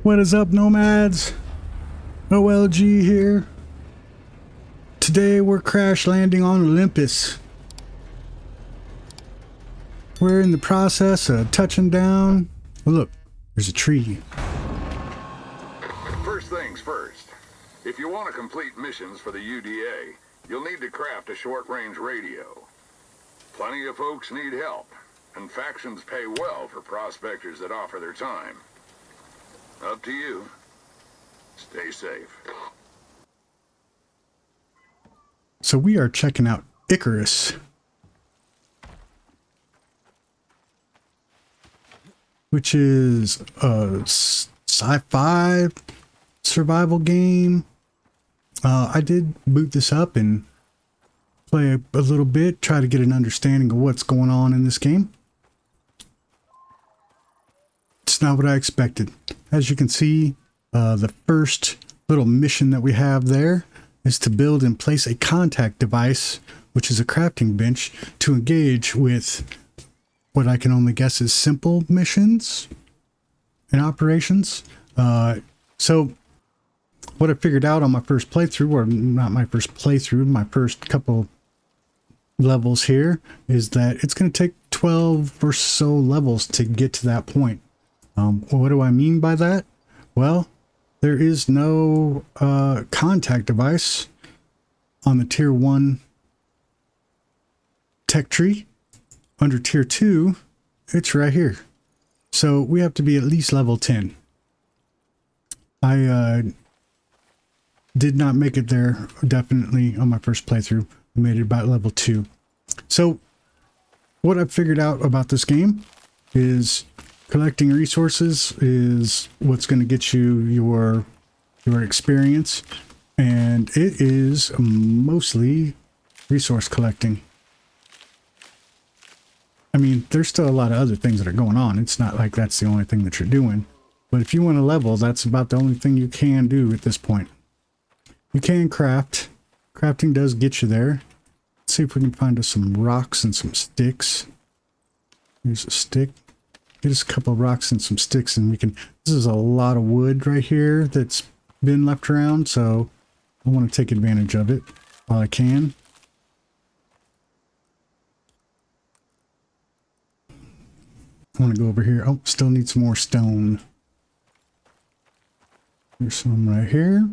What is up, nomads? OLG here. Today we're crash landing on Olympus. We're in the process of touching down. Oh, look, there's a tree. First things first. If you want to complete missions for the UDA, you'll need to craft a short-range radio. Plenty of folks need help, and factions pay well for prospectors that offer their time. Up to you. Stay safe. So we are checking out Icarus, which is a sci-fi survival game. I did boot this up and play a little bit, try to get an understanding of what's going on in this game. It's not what I expected. As you can see, the first little mission that we have there is to build and place a contact device, which is a crafting bench, to engage with what I can only guess is simple missions and operations. So what I figured out on my first playthrough, or not my first playthrough, my first couple levels here, is that it's going to take 12 or so levels to get to that point. What do I mean by that? Well, there is no contact device on the tier 1 tech tree. Under tier 2, it's right here. So we have to be at least level 10. I did not make it there, definitely, on my first playthrough. I made it about level 2. So what I've figured out about this game is collecting resources is what's going to get you your experience, and it is mostly resource collecting. I mean, there's still a lot of other things that are going on. It's not like that's the only thing that you're doing. But if you want to level, that's about the only thing you can do at this point. You can craft. Crafting does get you there. Let's see if we can find us some rocks and some sticks. Here's a stick. Get us a couple of rocks and some sticks, and we can... This is a lot of wood right here that's been left around, so I want to take advantage of it while I can. I want to go over here. Oh, still need some more stone. There's some right here.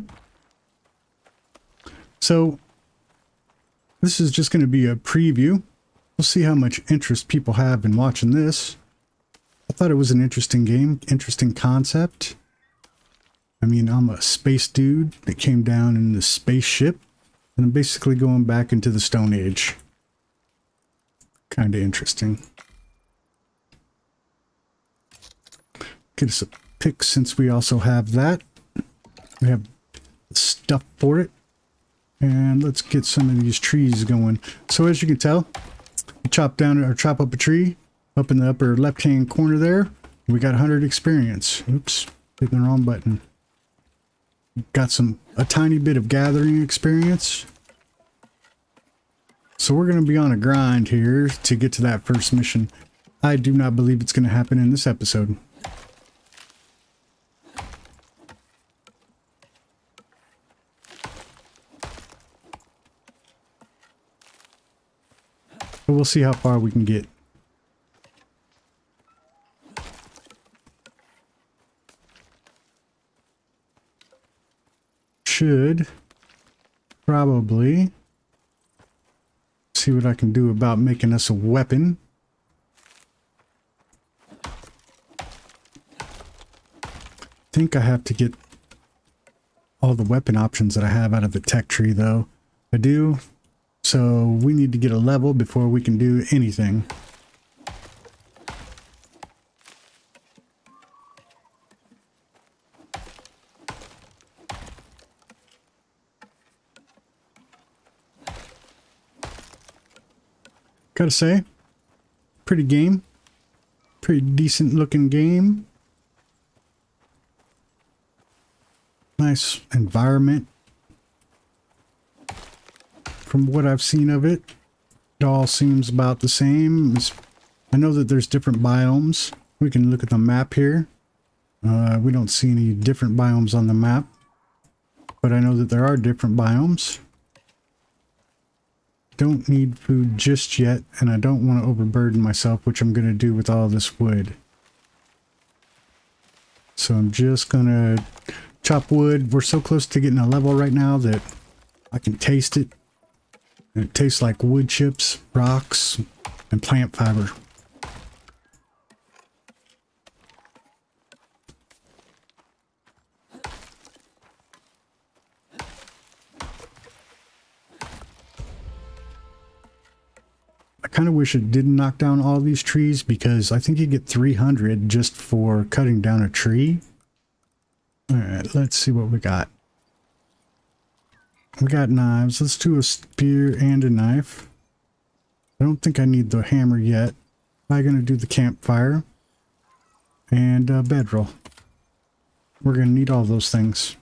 So this is just going to be a preview. We'll see how much interest people have in watching this. I thought it was an interesting game, interesting concept. I mean, I'm a space dude that came down in the spaceship, and I'm basically going back into the Stone Age. Kind of interesting. Get us a pick since we also have that. We have stuff for it. And let's get some of these trees going. So as you can tell, you chop down or chop up a tree up in the upper left hand corner there. We got 100 experience. Oops, hitting the wrong button. Got a tiny bit of gathering experience. So we're going to be on a grind here to get to that first mission. I do not believe it's going to happen in this episode. But we'll see how far we can get. Should probably see what I can do about making us a weapon. I think I have to get all the weapon options that I have out of the tech tree, though. I do. So we need to get a level before we can do anything. Gotta say, pretty game. Pretty decent looking game. Nice environment. From what I've seen of it, it all seems about the same. I know that there's different biomes. We can look at the map here. We don't see any different biomes on the map, but I know that there are different biomes. Don't need food just yet, and I don't want to overburden myself, which I'm going to do with all this wood. So I'm just going to chop wood. We're so close to getting a level right now that I can taste it. And it tastes like wood chips, rocks, and plant fiber. I kind of wish it didn't knock down all these trees, because I think you get 300 just for cutting down a tree. Alright, let's see what we got. We got knives. Let's do a spear and a knife. I don't think I need the hammer yet. I'm going to do the campfire and bedroll. We're going to need all those things.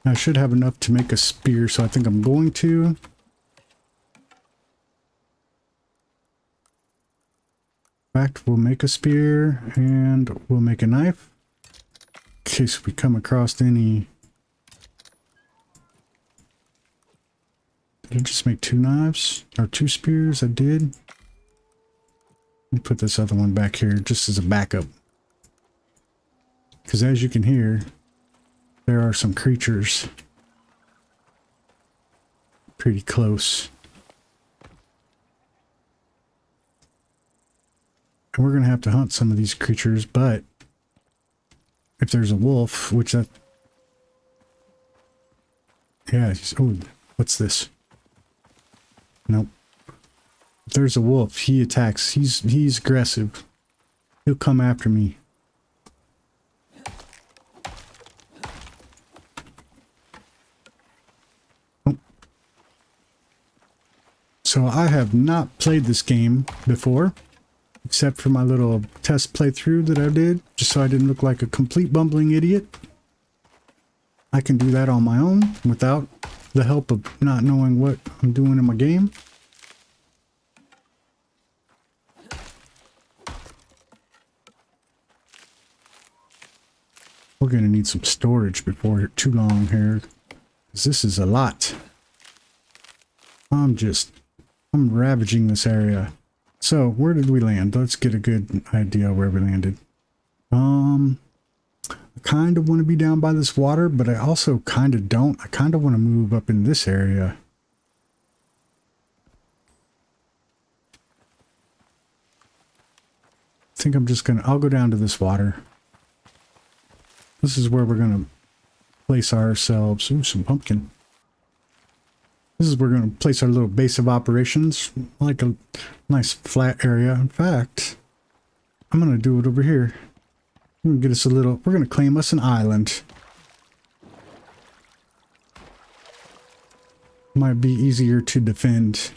I should have enough to make a spear, so I think I'm going to. In fact, we'll make a spear and we'll make a knife in case we come across any. Did I just make 2 knives or 2 spears? I did. Let me put this other one back here just as a backup, because as you can hear, there are some creatures pretty close. And we're going to have to hunt some of these creatures, but if there's a wolf, which that... Yeah, oh, what's this? Nope. If there's a wolf, he attacks. He's aggressive. He'll come after me. Oh. So I have not played this game before, except for my little test playthrough that I did, just so I didn't look like a complete bumbling idiot. I can do that on my own without the help of not knowing what I'm doing in my game. We're going to need some storage before too long here, because this is a lot. I'm ravaging this area. So, where did we land? Let's get a good idea where we landed. I kind of want to be down by this water, but I also kind of don't. I kind of want to move up in this area. I think I'm just I'll go down to this water. This is where we're going to place ourselves. Ooh, some pumpkin. This is where we're going to place our little base of operations, like a nice flat area. In fact, I'm going to do it over here. We're going to get us we're going to claim us an island. Might be easier to defend.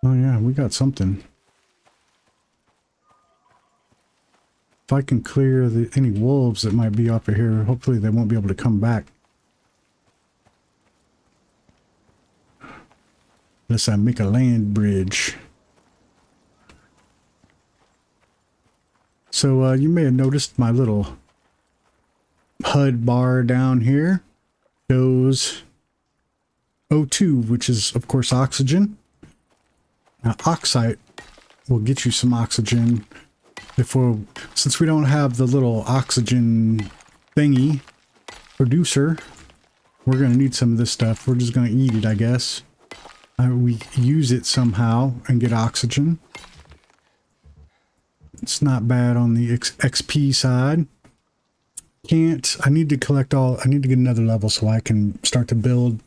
Oh yeah, we got something. If I can clear any wolves that might be up here, hopefully they won't be able to come back. Unless I make a land bridge. So you may have noticed my little HUD bar down here shows O2, which is of course oxygen. Now, oxide will get you some oxygen since we don't have the little oxygen thingy producer, we're going to need some of this stuff. We're just going to eat it, I guess. We use it somehow and get oxygen. It's not bad on the XP side. I need to get another level so I can start to build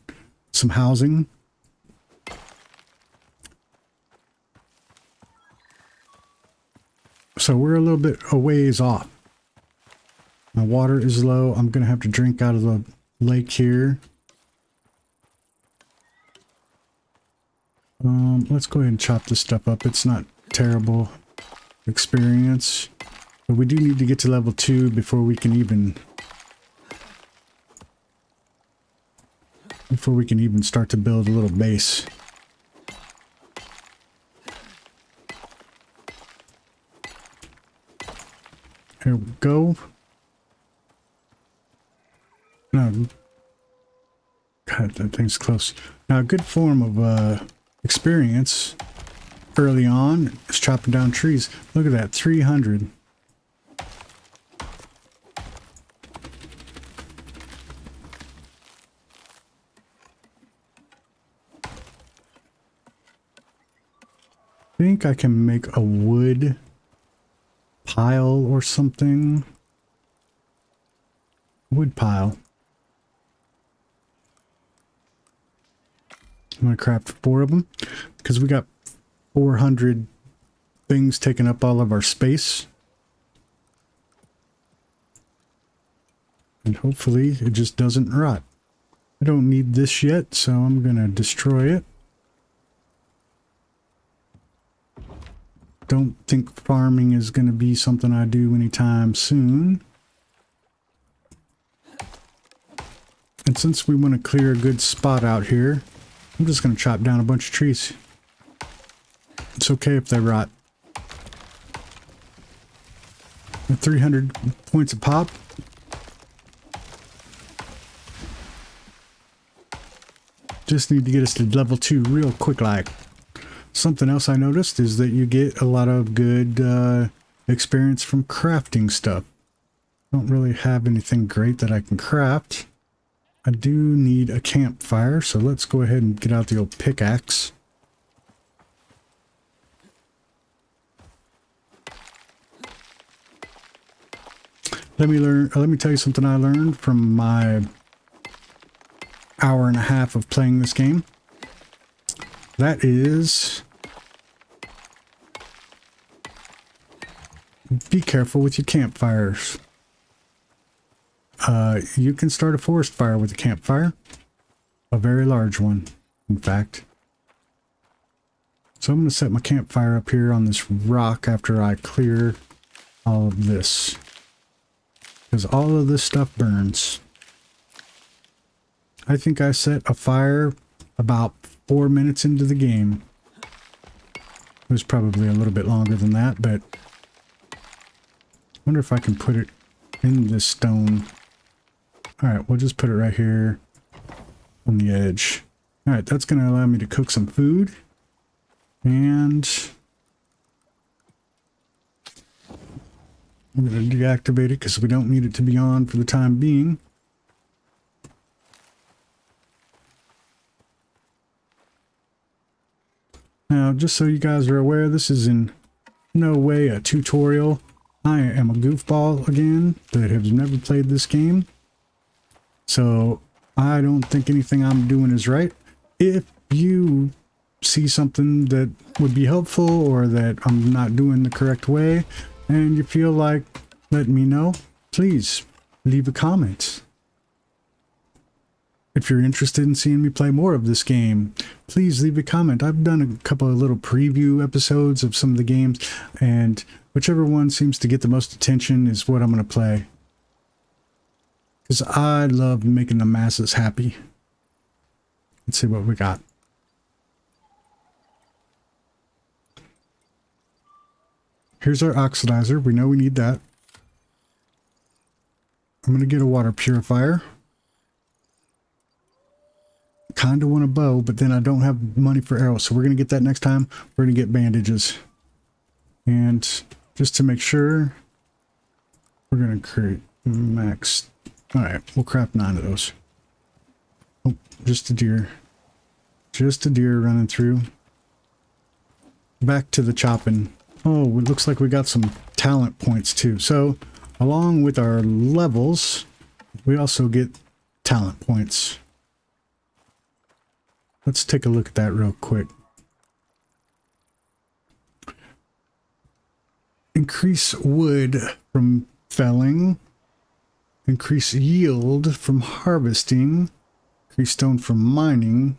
some housing. So we're a little bit a ways off. My water is low. I'm going to have to drink out of the lake here. Let's go ahead and chop this stuff up. It's not terrible experience. But we do need to get to level 2 before we can even before we can even start to build a little base. Here we go. No. God, that thing's close. Now, a good form of experience early on is chopping down trees. Look at that, 300. I think I can make a wood pile or something. Wood pile. I'm going to craft 4 of them because we got 400 things taking up all of our space. And hopefully it just doesn't rot. I don't need this yet, so I'm going to destroy it. Don't think farming is going to be something I do anytime soon. And since we want to clear a good spot out here, I'm just going to chop down a bunch of trees. It's okay if they rot. 300 points a pop. Just need to get us to level 2 real quick like. Something else I noticed is that you get a lot of good experience from crafting stuff. Don't really have anything great that I can craft. I do need a campfire, so let's go ahead and get out the old pickaxe. Let me tell you something I learned from my hour and a half of playing this game. That is, be careful with your campfires. You can start a forest fire with a campfire. A very large one, in fact. So I'm going to set my campfire up here on this rock after I clear all of this. Because all of this stuff burns. I think I set a fire about 4 minutes into the game. It was probably a little bit longer than that, but I wonder if I can put it in this stone. Alright, we'll just put it right here on the edge. Alright, that's going to allow me to cook some food. And I'm going to deactivate it because we don't need it to be on for the time being. Now, just so you guys are aware, this is in no way a tutorial. I am a goofball again that has never played this game. So I don't think anything I'm doing is right. If you see something that would be helpful or that I'm not doing the correct way and you feel like letting me know, please leave a comment. If you're interested in seeing me play more of this game, please leave a comment. I've done a couple of little preview episodes of some of the games, and whichever one seems to get the most attention is what I'm going to play. Because I love making the masses happy. Let's see what we got. Here's our oxidizer. We know we need that. I'm going to get a water purifier. Kind of want a bow, but then I don't have money for arrows, so we're going to get that next time. We're going to get bandages. And just to make sure, we're going to create max. Alright, we'll craft 9 of those. Oh, just a deer. Just a deer running through. Back to the chopping. Oh, it looks like we got some talent points too. So, along with our levels, we also get talent points. Let's take a look at that real quick. Increase wood from felling. Increase yield from harvesting. Increase stone from mining.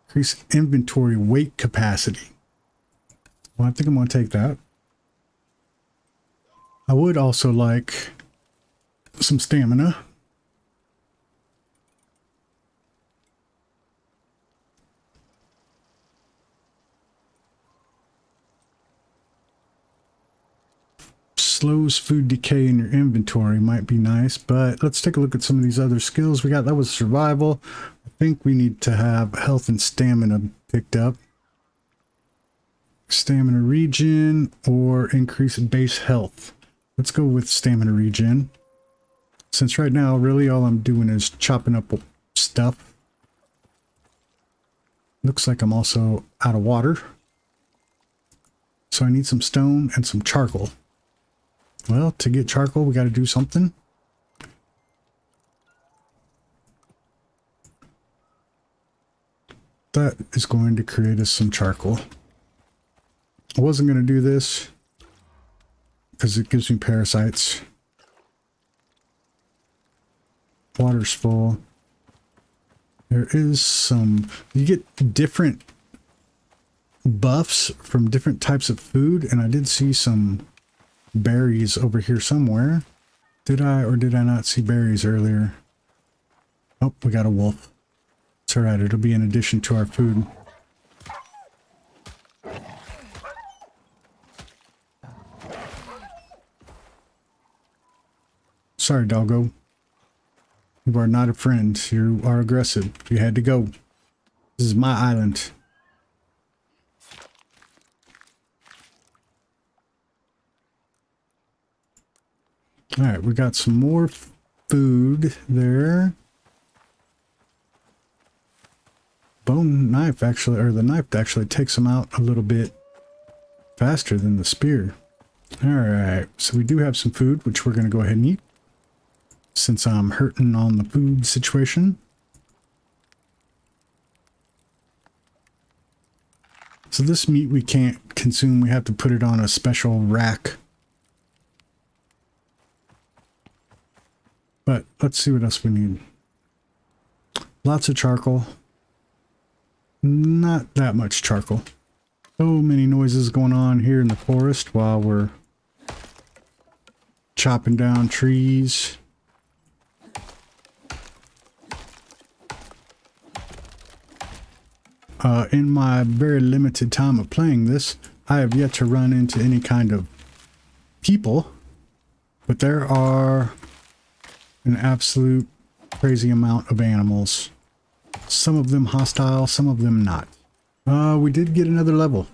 Increase inventory weight capacity. Well, I think I'm going to take that. I would also like some stamina. slows food decay in your inventory might be nice, but let's take a look at some of these other skills we got. That was survival. I think we need to have health and stamina picked up. Stamina regen or increase base health. Let's go with stamina regen, since right now really all I'm doing is chopping up stuff. Looks like I'm also out of water, so I need some stone and some charcoal. Well, to get charcoal we got to do something. That is going to create us some charcoal. I wasn't going to do this because it gives me parasites. Water's full. There is some... You get different buffs from different types of food, and I did see some berries over here somewhere. Did I or did I not see berries earlier? Oh, we got a wolf. It's alright, it'll be in addition to our food. Sorry, doggo. You are not a friend. You are aggressive. You had to go. This is my island. Alright, we got some more food there. Bone knife actually, or the knife actually takes them out a little bit faster than the spear. Alright, so we do have some food, which we're going to go ahead and eat, since I'm hurting on the food situation. So this meat we can't consume. We have to put it on a special rack. But let's see what else we need. Lots of charcoal. Not that much charcoal. So many noises going on here in the forest while we're chopping down trees. In my very limited time of playing this, I have yet to run into any kind of people, but there are an absolute crazy amount of animals. Some of them hostile, some of them not. We did get another level.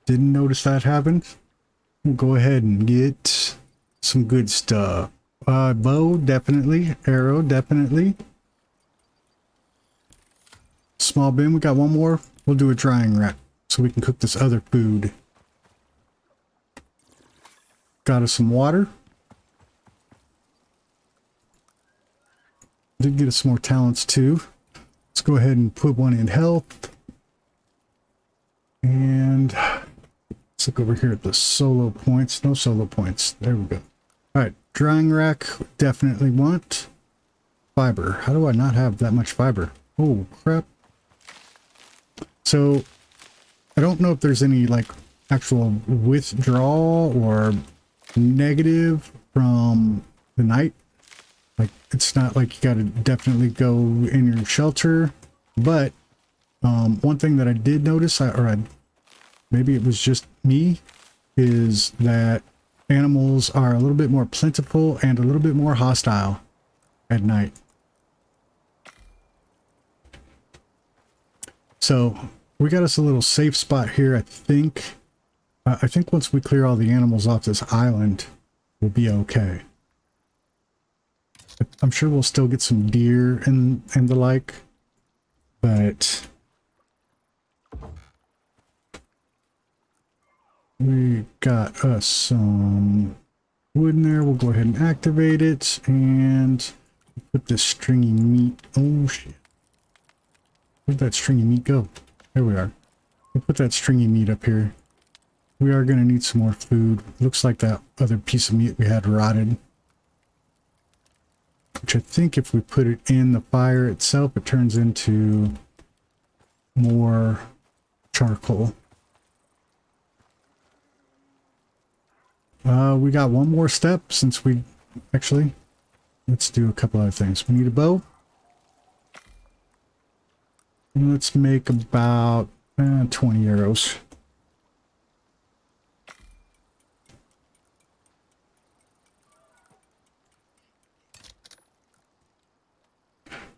Didn't notice that happened. We'll go ahead and get some good stuff. Bow, definitely. Arrow, definitely. Small bin, we got one more. We'll do a drying rack so we can cook this other food. Got us some water. Did get us some more talents too. Let's go ahead and put one in health. And let's look over here at the solo points. No solo points. There we go. Alright, drying rack, definitely want. Fiber. How do I not have that much fiber? Oh, crap. So, I don't know if there's any, like, actual withdrawal or negative from the night. Like, it's not like you gotta definitely go in your shelter. But, one thing that I did notice, maybe it was just me, is that animals are a little bit more plentiful and a little bit more hostile at night. So we got us a little safe spot here, I think. I think once we clear all the animals off this island, we'll be okay. I'm sure we'll still get some deer and the like, but we got us some wood in there. We'll go ahead and activate it and put this stringy meat. Oh shit. Where'd that stringy meat go? There we are. We'll put that stringy meat up here. We are going to need some more food. Looks like that other piece of meat we had rotted. Which I think if we put it in the fire itself, it turns into more charcoal. We got one more step since we... Actually, let's do a couple other things. We need a bow. And let's make about 20 arrows.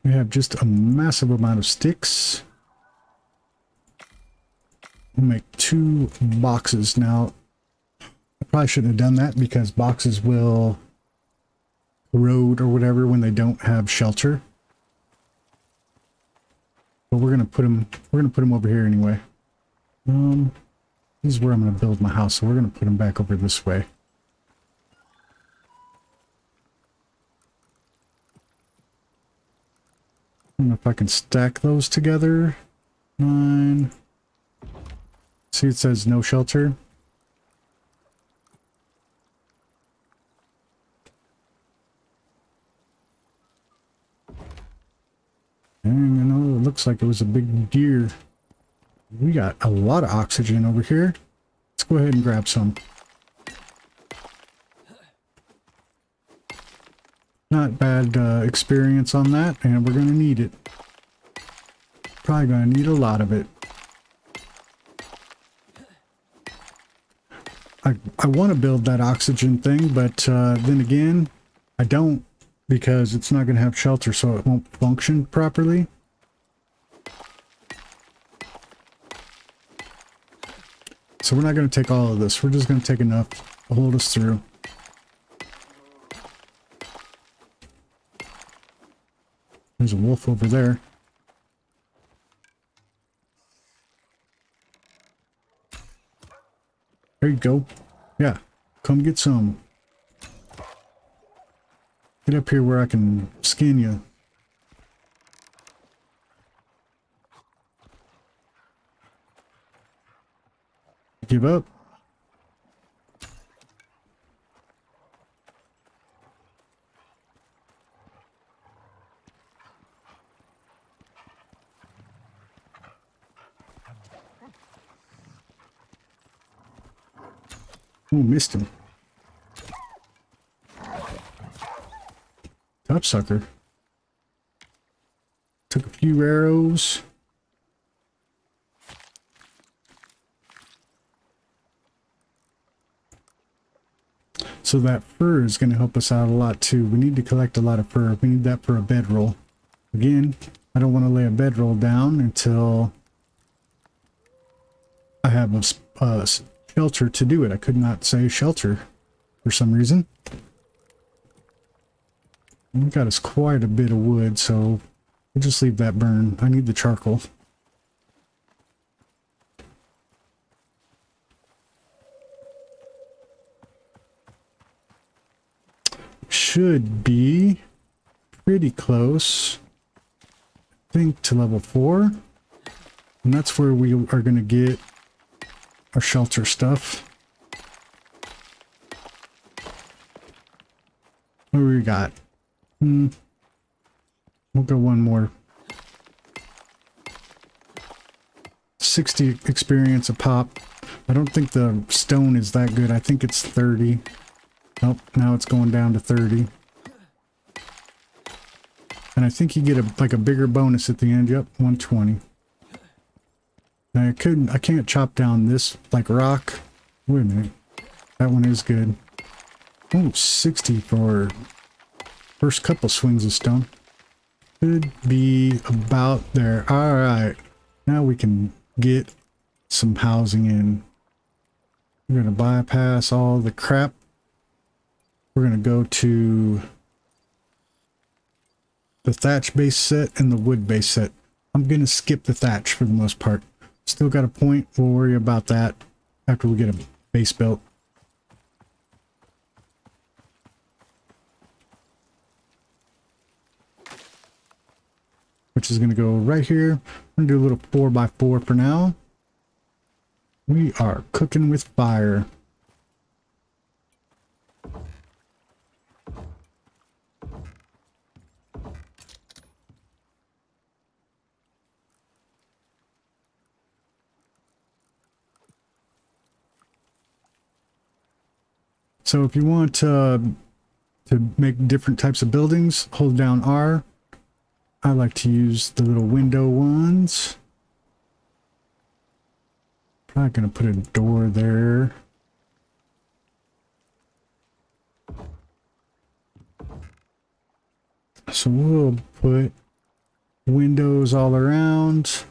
We have just a massive amount of sticks. We'll make 2 boxes. Now, I probably shouldn't have done that because boxes will corrode or whatever when they don't have shelter. But we're gonna put them over here anyway. This is where I'm gonna build my house, so we're gonna put them back over this way. I don't know if I can stack those together. 9. See, it says no shelter. And you know, it looks like it was a big deer. We got a lot of oxygen over here. Let's go ahead and grab some. Not bad experience on that, and we're going to need it. Probably going to need a lot of it. I want to build that oxygen thing, but then again, I don't, because it's not going to have shelter, so it won't function properly. So we're not going to take all of this. We're just going to take enough to hold us through. There's a wolf over there. There you go. Yeah, come get some. Get up here where I can skin you. Give up. Oh, missed him. Top sucker. Took a few arrows. So that fur is going to help us out a lot too. We need to collect a lot of fur. We need that for a bedroll. Again, I don't want to lay a bedroll down until I have a shelter to do it. I could not say shelter for some reason. We got us quite a bit of wood, so we'll just leave that burn. I need the charcoal. Should be pretty close, I think, to level 4. And that's where we are going to get our shelter stuff. What do we got? We'll go one more. 60 experience a pop. I don't think the stone is that good. I think it's 30. Nope, now it's going down to 30. And I think you get like a bigger bonus at the end. Yep, 120. Now I can't chop down this like rock. Wait a minute. That one is good. Oh, 60 for first couple swings of stone. Could be about there. Alright. Now we can get some housing in. We're going to bypass all the crap. We're going to go to the thatch base set and the wood base set. I'm going to skip the thatch for the most part. Still got a point. We'll worry about that after we get a base built. Which is going to go right here. I'm going to do a little 4x4 for now. We are cooking with fire. So if you want to make different types of buildings, hold down R. I like to use the little window ones. Probably gonna put a door there. So we'll put windows all around.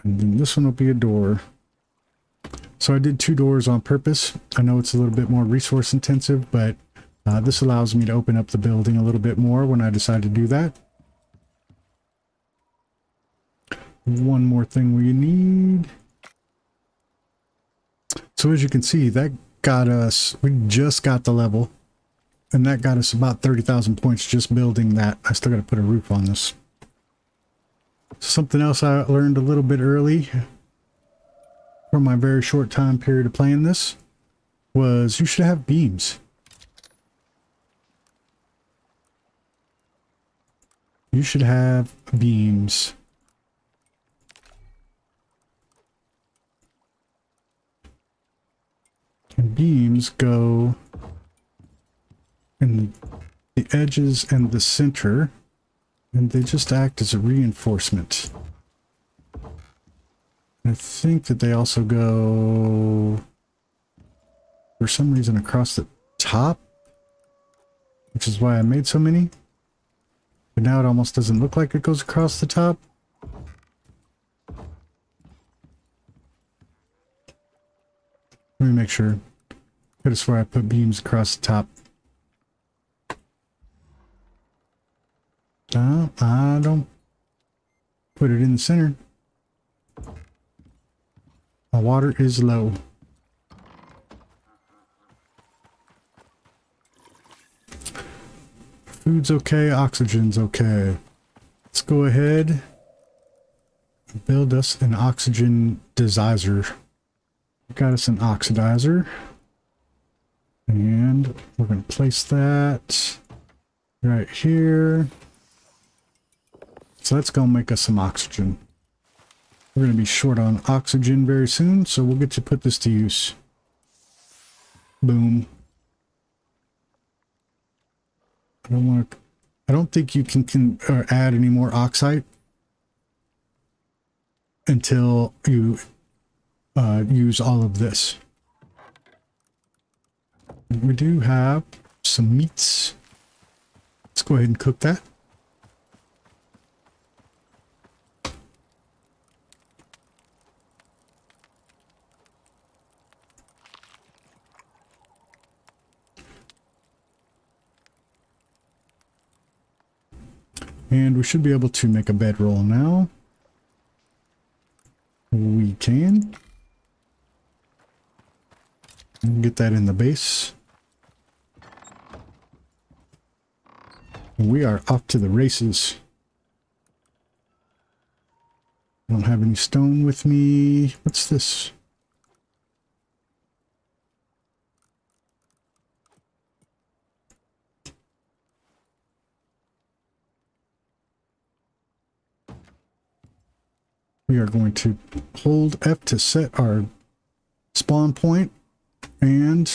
And then this one will be a door. So I did 2 doors on purpose. I know it's a little bit more resource intensive, but this allows me to open up the building a little bit more when I decide to do that. One more thing we need. So as you can see, that got us, we just got the level, and that got us about 30,000 points just building that. I still got to put a roof on this. Something else I learned a little bit early from my very short time period of playing this was you should have beams. You should have beams. And beams go in the edges and the center, and they just act as a reinforcement. I think that they also go, for some reason, across the top, which is why I made so many. But now it almost doesn't look like it goes across the top. Let me make sure. I could have sworn I put beams across the top. No, I don't put it in the center. My water is low. Food's okay, oxygen's okay. Let's go ahead and build us an oxygen dizizer. Got us an oxidizer. And we're going to place that right here. So that's going to make us some oxygen. We're going to be short on oxygen very soon, so we'll get to put this to use. Boom. I don't think you can add any more oxide until you use all of this. We do have some meats. Let's go ahead and cook that. And we should be able to make a bedroll now. We can. Get that in the base. We are off to the races. I don't have any stone with me. What's this? We are going to hold F to set our spawn point, and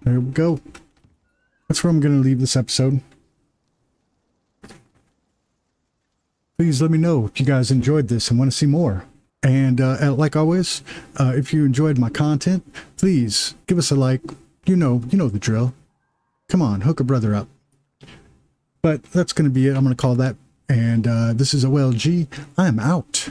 there we go. That's where I'm going to leave this episode. Please let me know if you guys enjoyed this and want to see more. And like always, if you enjoyed my content, please give us a like. You know the drill. Come on, hook a brother up. But that's going to be it. I'm going to call that. And this is OLG. I'm out.